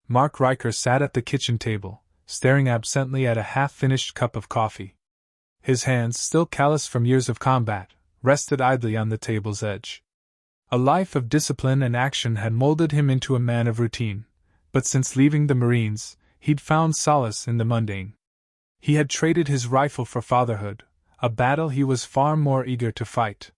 Mark Riker sat at the kitchen table, staring absently at a half-finished cup of coffee. His hands, still calloused from years of combat, rested idly on the table's edge. A life of discipline and action had molded him into a man of routine, but since leaving the Marines, he'd found solace in the mundane. He had traded his rifle for fatherhood, a battle he was far more eager to fight.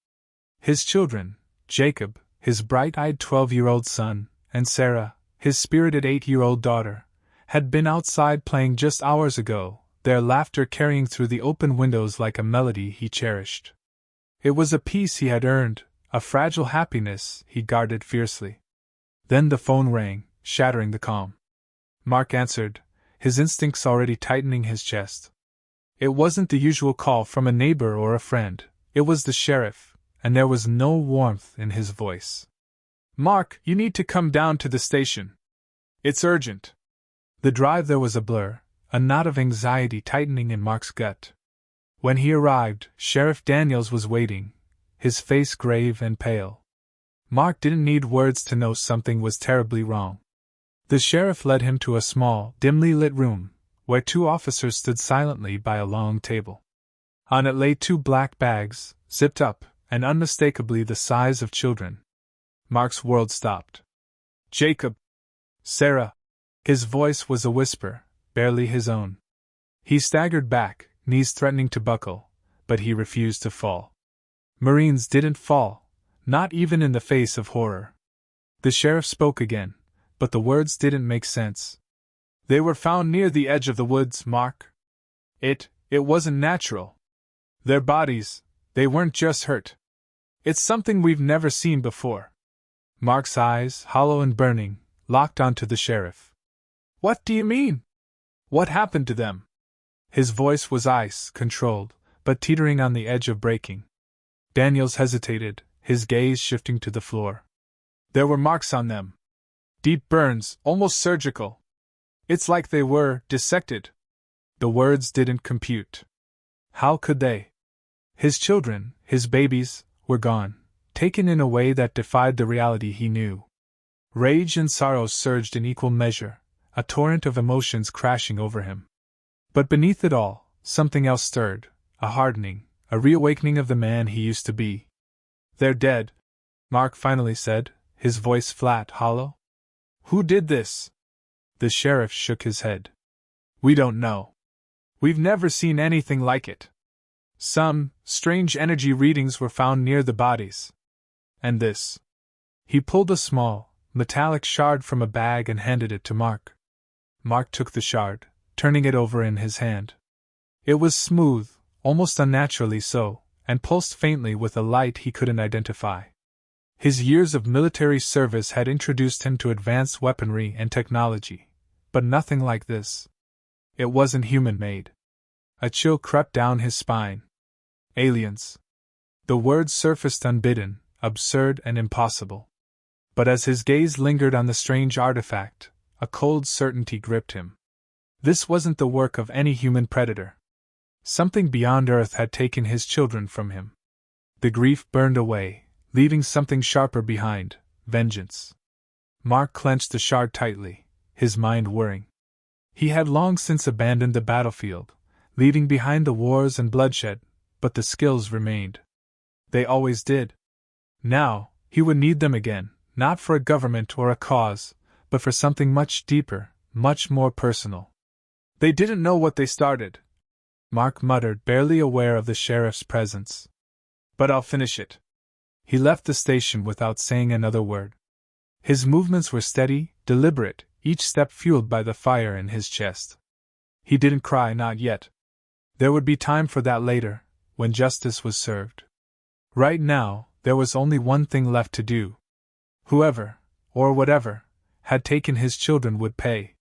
His children, Jacob, his bright-eyed 12-year-old son, and Sarah, his spirited 8-year-old daughter, had been outside playing just hours ago, their laughter carrying through the open windows like a melody he cherished. It was a peace he had earned, a fragile happiness he guarded fiercely. Then the phone rang, shattering the calm. Mark answered, his instincts already tightening his chest. It wasn't the usual call from a neighbor or a friend, it was the sheriff, and there was no warmth in his voice. "Mark, you need to come down to the station. It's urgent." The drive there was a blur, a knot of anxiety tightening in Mark's gut. When he arrived, Sheriff Daniels was waiting, his face grave and pale. Mark didn't need words to know something was terribly wrong. The sheriff led him to a small, dimly lit room, where 2 officers stood silently by a long table. On it lay 2 black bags, zipped up, and unmistakably the size of children. Mark's world stopped. "Jacob! Sarah!" His voice was a whisper, barely his own. He staggered back, knees threatening to buckle, but he refused to fall. Marines didn't fall, not even in the face of horror. The sheriff spoke again, but the words didn't make sense. "They were found near the edge of the woods, Mark. It wasn't natural. Their bodies, they weren't just hurt. It's something we've never seen before." Mark's eyes, hollow and burning, locked onto the sheriff. "What do you mean? What happened to them?" His voice was ice, controlled, but teetering on the edge of breaking. Daniels hesitated, his gaze shifting to the floor. "There were marks on them. Deep burns, almost surgical. It's like they were dissected." The words didn't compute. How could they? His children, his babies, were gone, taken in a way that defied the reality he knew. Rage and sorrow surged in equal measure, a torrent of emotions crashing over him. But beneath it all, something else stirred, a hardening, a reawakening of the man he used to be. "They're dead," Mark finally said, his voice flat, hollow. "Who did this?" The sheriff shook his head. "We don't know. We've never seen anything like it. Some strange energy readings were found near the bodies. And this." He pulled a small, metallic shard from a bag and handed it to Mark. Mark took the shard, turning it over in his hand. It was smooth, almost unnaturally so, and pulsed faintly with a light he couldn't identify. His years of military service had introduced him to advanced weaponry and technology, but nothing like this. It wasn't human-made. A chill crept down his spine. Aliens. The words surfaced unbidden, absurd and impossible. But as his gaze lingered on the strange artifact, a cold certainty gripped him. This wasn't the work of any human predator. Something beyond Earth had taken his children from him. The grief burned away, leaving something sharper behind: vengeance. Mark clenched the shard tightly, his mind whirring. He had long since abandoned the battlefield, leaving behind the wars and bloodshed, but the skills remained. They always did. Now, he would need them again, not for a government or a cause, but for something much deeper, much more personal. "They didn't know what they started," Mark muttered, barely aware of the sheriff's presence. "But I'll finish it." He left the station without saying another word. His movements were steady, deliberate, each step fueled by the fire in his chest. He didn't cry, not yet. There would be time for that later, when justice was served. Right now, there was only one thing left to do. Whoever, or whatever, had taken his children would pay.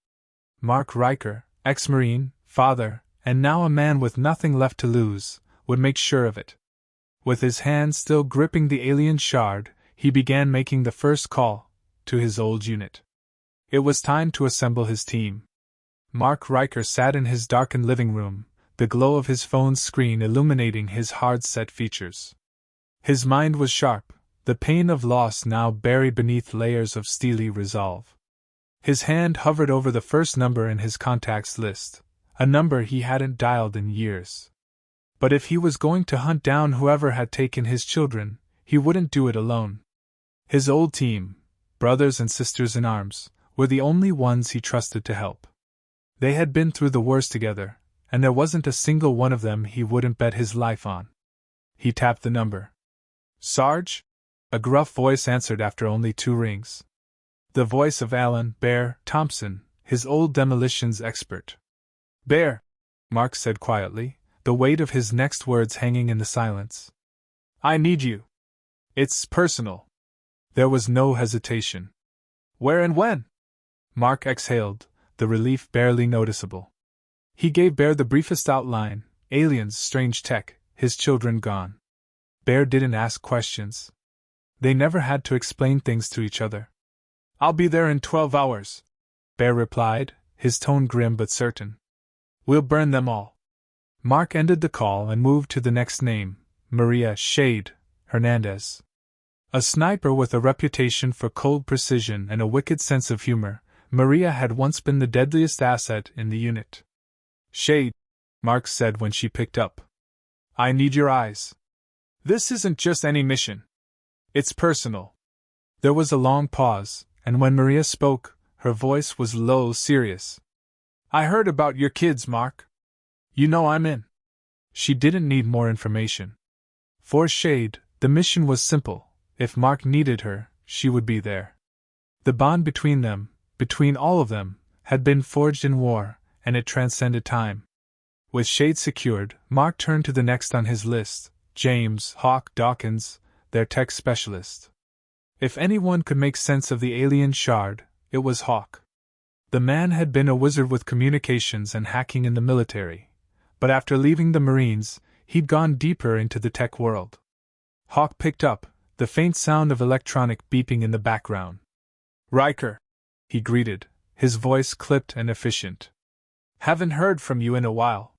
Mark Riker, ex-Marine, father, and now a man with nothing left to lose, would make sure of it. With his hand still gripping the alien shard, he began making the first call to his old unit. It was time to assemble his team. Mark Riker sat in his darkened living room, the glow of his phone's screen illuminating his hard-set features. His mind was sharp, the pain of loss now buried beneath layers of steely resolve. His hand hovered over the first number in his contacts list, a number he hadn't dialed in years. But if he was going to hunt down whoever had taken his children, he wouldn't do it alone. His old team, brothers and sisters in arms, were the only ones he trusted to help. They had been through the worst together, and there wasn't a single one of them he wouldn't bet his life on. He tapped the number. "Sarge?" A gruff voice answered after only 2 rings. The voice of Alan "Bear" Thompson, his old demolitions expert. "Bear," Mark said quietly, the weight of his next words hanging in the silence. "I need you. It's personal." There was no hesitation. "Where and when?" Mark exhaled, the relief barely noticeable. He gave Bear the briefest outline: aliens, strange tech, his children gone. Bear didn't ask questions. They never had to explain things to each other. "I'll be there in 12 hours, Bear replied, his tone grim but certain. "We'll burn them all." Mark ended the call and moved to the next name, Maria Shade Hernandez. A sniper with a reputation for cold precision and a wicked sense of humor, Maria had once been the deadliest asset in the unit. "Shade," Mark said when she picked up. "I need your eyes. This isn't just any mission. It's personal." There was a long pause, and when Maria spoke, her voice was low, serious. "I heard about your kids, Mark. You know I'm in." She didn't need more information. For Shade, the mission was simple. If Mark needed her, she would be there. The bond between them, between all of them, had been forged in war, and it transcended time. With Shade secured, Mark turned to the next on his list, James "Hawk" Dawkins, their tech specialist. If anyone could make sense of the alien shard, it was Hawk. The man had been a wizard with communications and hacking in the military, but after leaving the Marines, he'd gone deeper into the tech world. Hawk picked up, the faint sound of electronic beeping in the background. "Riker," he greeted, his voice clipped and efficient. "Haven't heard from you in a while.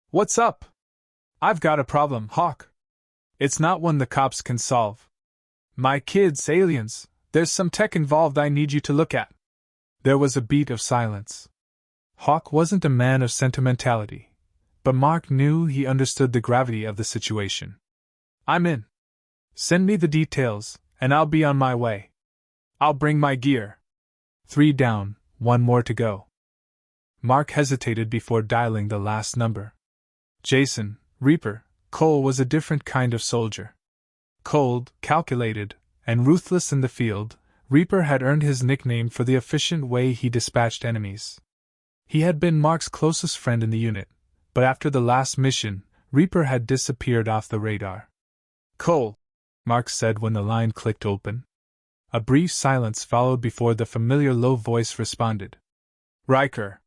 What's up?" "I've got a problem, Hawk. It's not one the cops can solve. My kids, aliens, there's some tech involved I need you to look at." There was a beat of silence. Hawk wasn't a man of sentimentality, but Mark knew he understood the gravity of the situation. "I'm in. Send me the details, and I'll be on my way. I'll bring my gear." 3 down, 1 more to go. Mark hesitated before dialing the last number. Jason, Reaper, Cole was a different kind of soldier. Cold, calculated, and ruthless in the field, Reaper had earned his nickname for the efficient way he dispatched enemies. He had been Mark's closest friend in the unit, but after the last mission, Reaper had disappeared off the radar. "Cole," Mark said when the line clicked open. A brief silence followed before the familiar low voice responded. "Riker.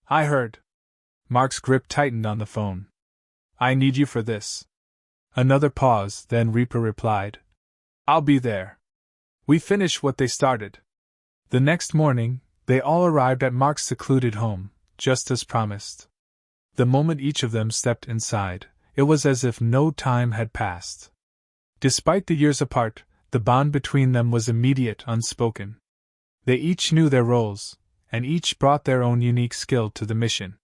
I heard." Mark's grip tightened on the phone. "I need you for this." Another pause, then Reaper replied. "I'll be there. We finish what they started." The next morning, they all arrived at Mark's secluded home, just as promised. The moment each of them stepped inside, it was as if no time had passed. Despite the years apart, the bond between them was immediate, unspoken. They each knew their roles, and each brought their own unique skill to the mission.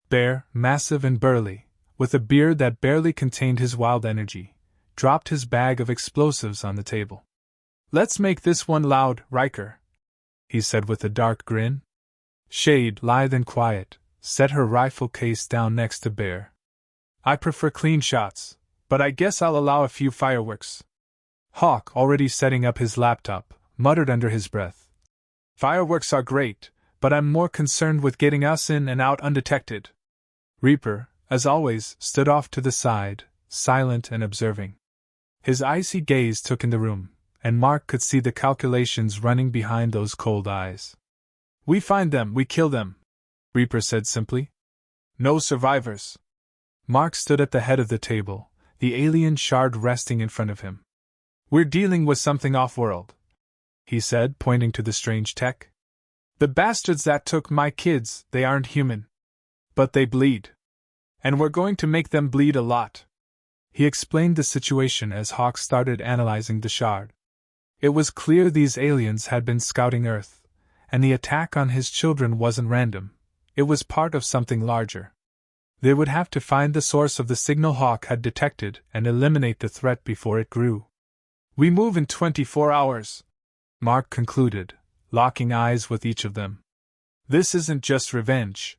Bear, massive and burly, with a beard that barely contained his wild energy, dropped his bag of explosives on the table. "Let's make this one loud, Riker," he said with a dark grin. Shade, lithe and quiet, set her rifle case down next to Bear. "I prefer clean shots, but I guess I'll allow a few fireworks." Hawk, already setting up his laptop, muttered under his breath. "Fireworks are great, but I'm more concerned with getting us in and out undetected." Reaper, as always, stood off to the side, silent and observing. His icy gaze took in the room, and Mark could see the calculations running behind those cold eyes. "We find them, we kill them," Reaper said simply. "No survivors." Mark stood at the head of the table, the alien shard resting in front of him. "We're dealing with something off-world," he said, pointing to the strange tech. "The bastards that took my kids, they aren't human. But they bleed. And we're going to make them bleed a lot." He explained the situation as Hawk started analyzing the shard. It was clear these aliens had been scouting Earth, and the attack on his children wasn't random, it was part of something larger. They would have to find the source of the signal Hawk had detected and eliminate the threat before it grew. "We move in 24 hours," Mark concluded, locking eyes with each of them. "This isn't just revenge.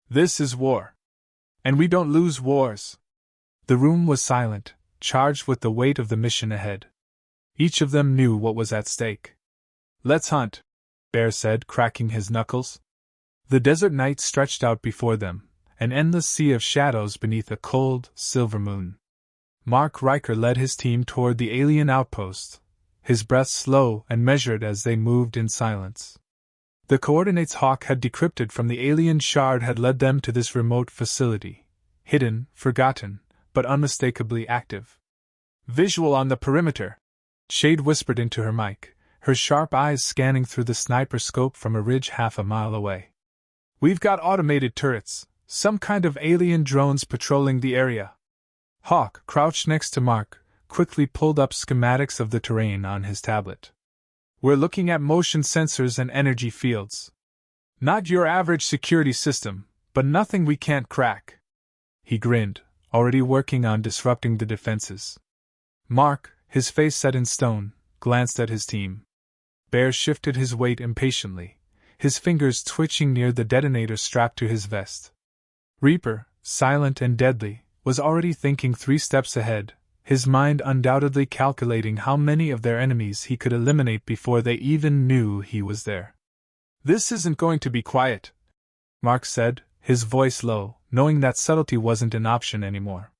This is war. And we don't lose wars." The room was silent, charged with the weight of the mission ahead. Each of them knew what was at stake. "Let's hunt," Bear said, cracking his knuckles. The desert night stretched out before them, an endless sea of shadows beneath a cold, silver moon. Mark Riker led his team toward the alien outpost, his breath slow and measured as they moved in silence. The coordinates Hawk had decrypted from the alien shard had led them to this remote facility, hidden, forgotten, but unmistakably active. "Visual on the perimeter," Shade whispered into her mic, her sharp eyes scanning through the sniper scope from a ridge half a mile away. "We've got automated turrets, some kind of alien drones patrolling the area." Hawk, crouched next to Mark, quickly pulled up schematics of the terrain on his tablet. "We're looking at motion sensors and energy fields. Not your average security system, but nothing we can't crack." He grinned, already working on disrupting the defenses. Mark, his face set in stone, glanced at his team. Bear shifted his weight impatiently, his fingers twitching near the detonator strapped to his vest. Reaper, silent and deadly, was already thinking 3 steps ahead, his mind undoubtedly calculating how many of their enemies he could eliminate before they even knew he was there. "This isn't going to be quiet," Mark said, his voice low, knowing that subtlety wasn't an option anymore.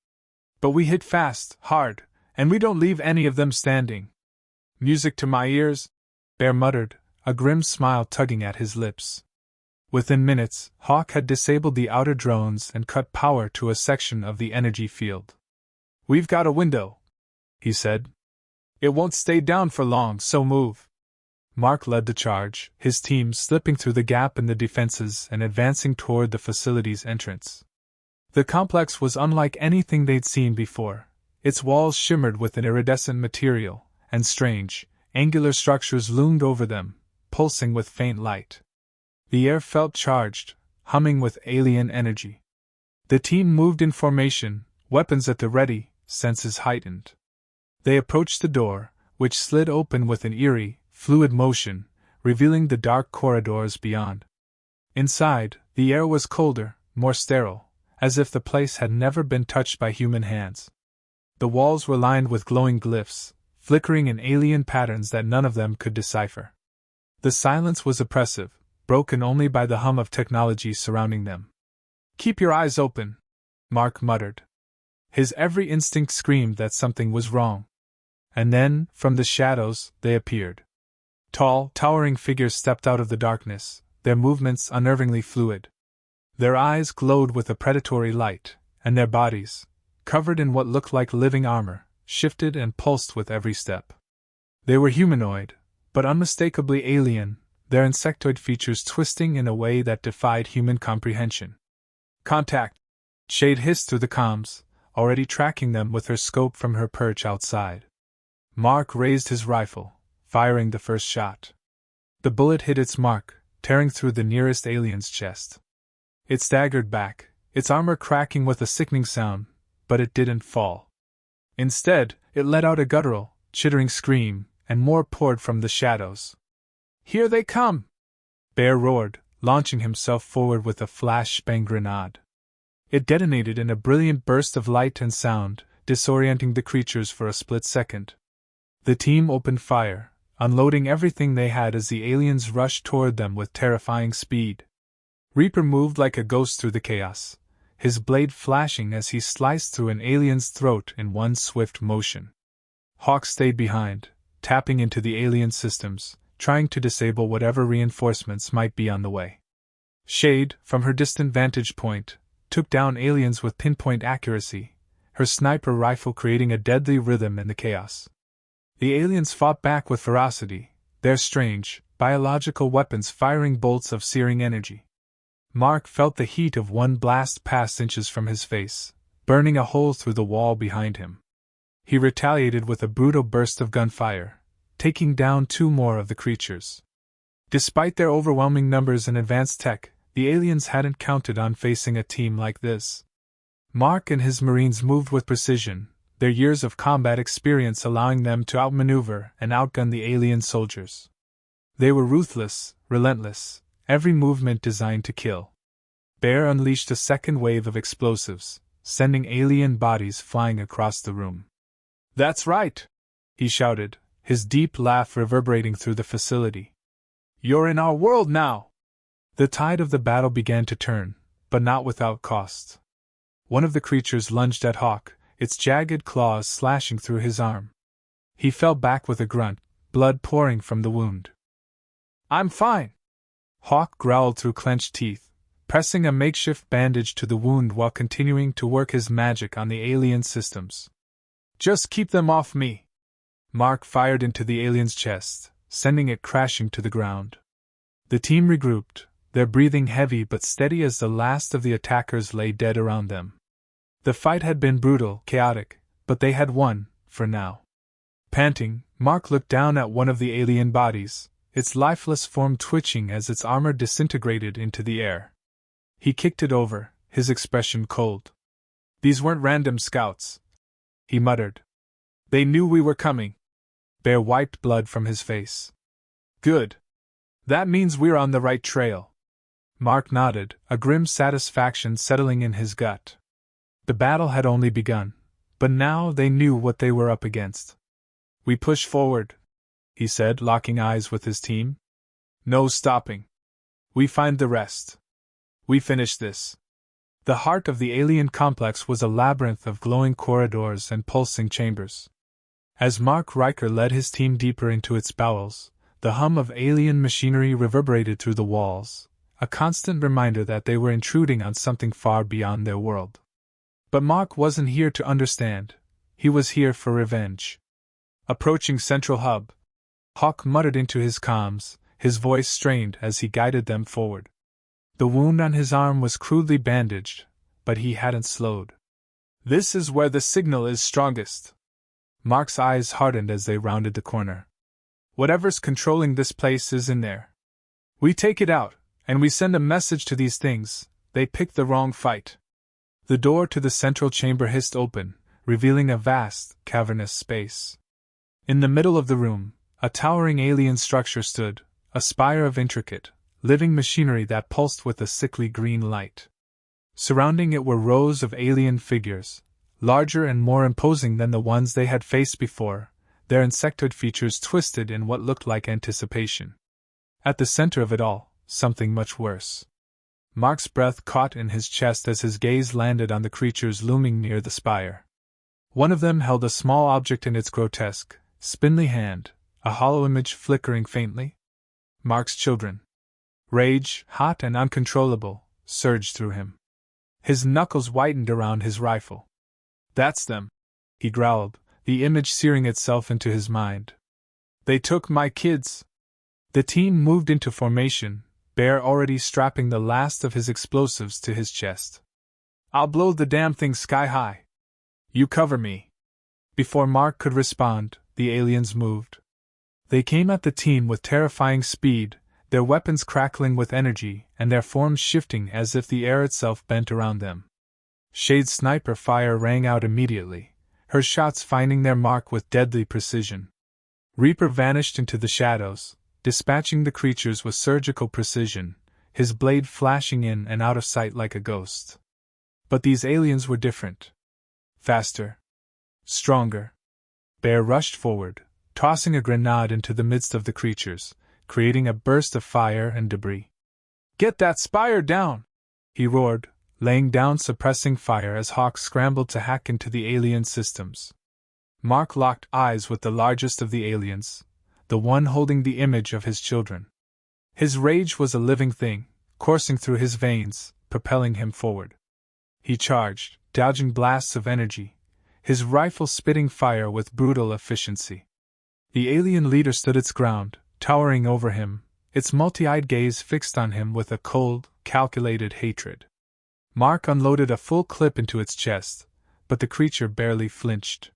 "But we hit fast, hard, and we don't leave any of them standing." "Music to my ears," Bear muttered, a grim smile tugging at his lips. Within minutes, Hawk had disabled the outer drones and cut power to a section of the energy field. "We've got a window," he said. "It won't stay down for long, so move." Mark led the charge, his team slipping through the gap in the defenses and advancing toward the facility's entrance. The complex was unlike anything they'd seen before. Its walls shimmered with an iridescent material, and strange, angular structures loomed over them, pulsing with faint light. The air felt charged, humming with alien energy. The team moved in formation, weapons at the ready, senses heightened. They approached the door, which slid open with an eerie, fluid motion, revealing the dark corridors beyond. Inside, the air was colder, more sterile, as if the place had never been touched by human hands. The walls were lined with glowing glyphs, flickering in alien patterns that none of them could decipher. The silence was oppressive, broken only by the hum of technology surrounding them. "Keep your eyes open," Mark muttered. His every instinct screamed that something was wrong. And then, from the shadows, they appeared. Tall, towering figures stepped out of the darkness, their movements unnervingly fluid. Their eyes glowed with a predatory light, and their bodies, covered in what looked like living armor, shifted and pulsed with every step. They were humanoid, but unmistakably alien, their insectoid features twisting in a way that defied human comprehension. "Contact!" Shade hissed through the comms, already tracking them with her scope from her perch outside. Mark raised his rifle, firing the first shot. The bullet hit its mark, tearing through the nearest alien's chest. It staggered back, its armor cracking with a sickening sound, but it didn't fall. Instead, it let out a guttural, chittering scream, and more poured from the shadows. "Here they come!" Bear roared, launching himself forward with a flashbang grenade. It detonated in a brilliant burst of light and sound, disorienting the creatures for a split second. The team opened fire, unloading everything they had as the aliens rushed toward them with terrifying speed. Reaper moved like a ghost through the chaos, his blade flashing as he sliced through an alien's throat in one swift motion. Hawk stayed behind, tapping into the alien systems, trying to disable whatever reinforcements might be on the way. Shade, from her distant vantage point, took down aliens with pinpoint accuracy, her sniper rifle creating a deadly rhythm in the chaos. The aliens fought back with ferocity, their strange, biological weapons firing bolts of searing energy. Mark felt the heat of one blast pass inches from his face, burning a hole through the wall behind him. He retaliated with a brutal burst of gunfire, taking down 2 more of the creatures. Despite their overwhelming numbers and advanced tech, the aliens hadn't counted on facing a team like this. Mark and his Marines moved with precision, their years of combat experience allowing them to outmaneuver and outgun the alien soldiers. They were ruthless, relentless, every movement designed to kill. Bear unleashed a second wave of explosives, sending alien bodies flying across the room. "That's right!" he shouted, his deep laugh reverberating through the facility. "You're in our world now!" The tide of the battle began to turn, but not without cost. One of the creatures lunged at Hawk, its jagged claws slashing through his arm. He fell back with a grunt, blood pouring from the wound. "I'm fine!" Hawk growled through clenched teeth, pressing a makeshift bandage to the wound while continuing to work his magic on the alien systems. "Just keep them off me!" Mark fired into the alien's chest, sending it crashing to the ground. The team regrouped, their breathing heavy but steady as the last of the attackers lay dead around them. The fight had been brutal, chaotic, but they had won, for now. Panting, Mark looked down at one of the alien bodies, its lifeless form twitching as its armor disintegrated into the air. He kicked it over, his expression cold. "These weren't random scouts," he muttered. "They knew we were coming." Bear wiped blood from his face. "Good. That means we're on the right trail." Mark nodded, a grim satisfaction settling in his gut. The battle had only begun, but now they knew what they were up against. "We push forward," he said, locking eyes with his team. "No stopping. We find the rest. We finish this." The heart of the alien complex was a labyrinth of glowing corridors and pulsing chambers. As Mark Riker led his team deeper into its bowels, the hum of alien machinery reverberated through the walls, a constant reminder that they were intruding on something far beyond their world. But Mark wasn't here to understand, he was here for revenge. Approaching Central Hub, Hawk muttered into his comms, his voice strained as he guided them forward. The wound on his arm was crudely bandaged, but he hadn't slowed. "This is where the signal is strongest." Mark's eyes hardened as they rounded the corner. "Whatever's controlling this place is in there. We take it out, and we send a message to these things, they picked the wrong fight." The door to the central chamber hissed open, revealing a vast, cavernous space. In the middle of the room, a towering alien structure stood, a spire of intricate, living machinery that pulsed with a sickly green light. Surrounding it were rows of alien figures, larger and more imposing than the ones they had faced before, their insectoid features twisted in what looked like anticipation. At the center of it all, something much worse. Mark's breath caught in his chest as his gaze landed on the creatures looming near the spire. One of them held a small object in its grotesque, spindly hand, a hollow image flickering faintly. Mark's children. Rage, hot and uncontrollable, surged through him. His knuckles whitened around his rifle. "That's them," he growled, the image searing itself into his mind. "They took my kids." The team moved into formation, Bear already strapping the last of his explosives to his chest. "I'll blow the damn thing sky high. You cover me." Before Mark could respond, the aliens moved. They came at the team with terrifying speed, their weapons crackling with energy and their forms shifting as if the air itself bent around them. Shade's sniper fire rang out immediately, her shots finding their mark with deadly precision. Reaper vanished into the shadows, dispatching the creatures with surgical precision, his blade flashing in and out of sight like a ghost. But these aliens were different. Faster. Stronger. Bear rushed forward, tossing a grenade into the midst of the creatures, creating a burst of fire and debris. "Get that spire down!" he roared, laying down suppressing fire as Hawk scrambled to hack into the alien systems. Mark locked eyes with the largest of the aliens, the one holding the image of his children. His rage was a living thing, coursing through his veins, propelling him forward. He charged, dodging blasts of energy, his rifle spitting fire with brutal efficiency. The alien leader stood its ground, towering over him, its multi-eyed gaze fixed on him with a cold, calculated hatred. Mark unloaded a full clip into its chest, but the creature barely flinched.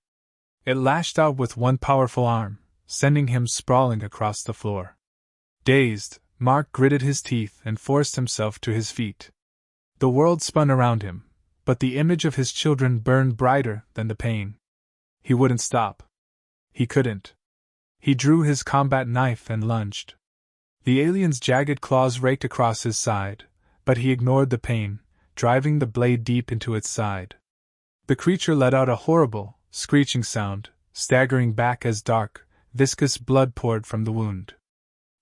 It lashed out with one powerful arm, sending him sprawling across the floor. Dazed, Mark gritted his teeth and forced himself to his feet. The world spun around him, but the image of his children burned brighter than the pain. He wouldn't stop. He couldn't. He drew his combat knife and lunged. The alien's jagged claws raked across his side, but he ignored the pain, driving the blade deep into its side. The creature let out a horrible, screeching sound, staggering back as dark, viscous blood poured from the wound.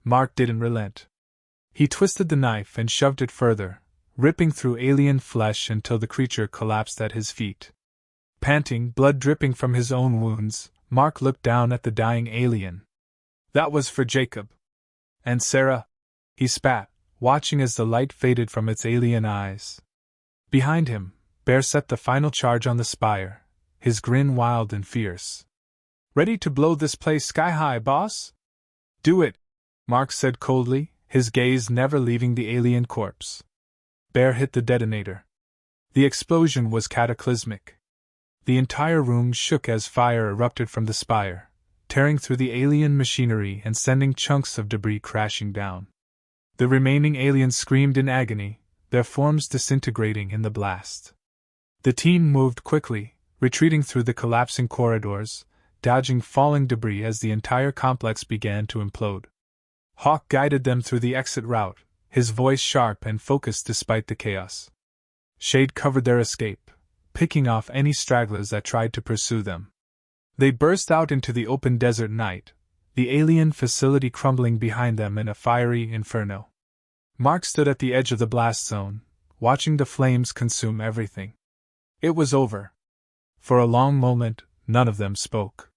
Mark didn't relent. He twisted the knife and shoved it further, ripping through alien flesh until the creature collapsed at his feet. Panting, blood dripping from his own wounds, Mark looked down at the dying alien. That was for Jacob. And Sarah? He spat, watching as the light faded from its alien eyes. Behind him, Bear set the final charge on the spire, his grin wild and fierce. Ready to blow this place sky high, boss? Do it, Mark said coldly, his gaze never leaving the alien corpse. Bear hit the detonator. The explosion was cataclysmic. The entire room shook as fire erupted from the spire, tearing through the alien machinery and sending chunks of debris crashing down. The remaining aliens screamed in agony, their forms disintegrating in the blast. The team moved quickly, retreating through the collapsing corridors, dodging falling debris as the entire complex began to implode. Hawk guided them through the exit route, his voice sharp and focused despite the chaos. Shade covered their escape, picking off any stragglers that tried to pursue them. They burst out into the open desert night, the alien facility crumbling behind them in a fiery inferno. Mark stood at the edge of the blast zone, watching the flames consume everything. It was over. For a long moment, none of them spoke.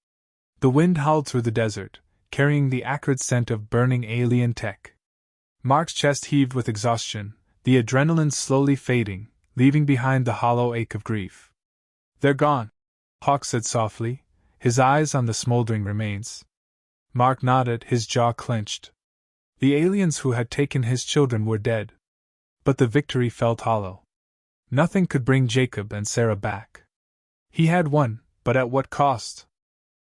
The wind howled through the desert, carrying the acrid scent of burning alien tech. Mark's chest heaved with exhaustion, the adrenaline slowly fading, leaving behind the hollow ache of grief. They're gone, Hawk said softly, his eyes on the smoldering remains. Mark nodded, his jaw clenched. The aliens who had taken his children were dead. But the victory felt hollow. Nothing could bring Jacob and Sarah back. He had won, but at what cost?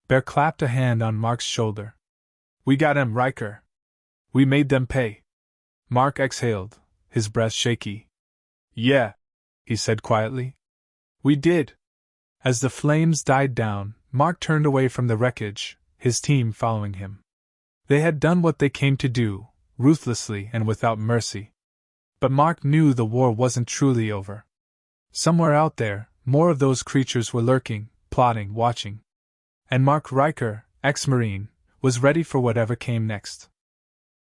Bear clapped a hand on Mark's shoulder. We got him, Riker. We made them pay. Mark exhaled, his breath shaky. Yeah, he said quietly. We did. As the flames died down, Mark turned away from the wreckage, his team following him. They had done what they came to do, ruthlessly and without mercy. But Mark knew the war wasn't truly over. Somewhere out there, more of those creatures were lurking, plotting, watching. And Mark Riker, ex-Marine, was ready for whatever came next.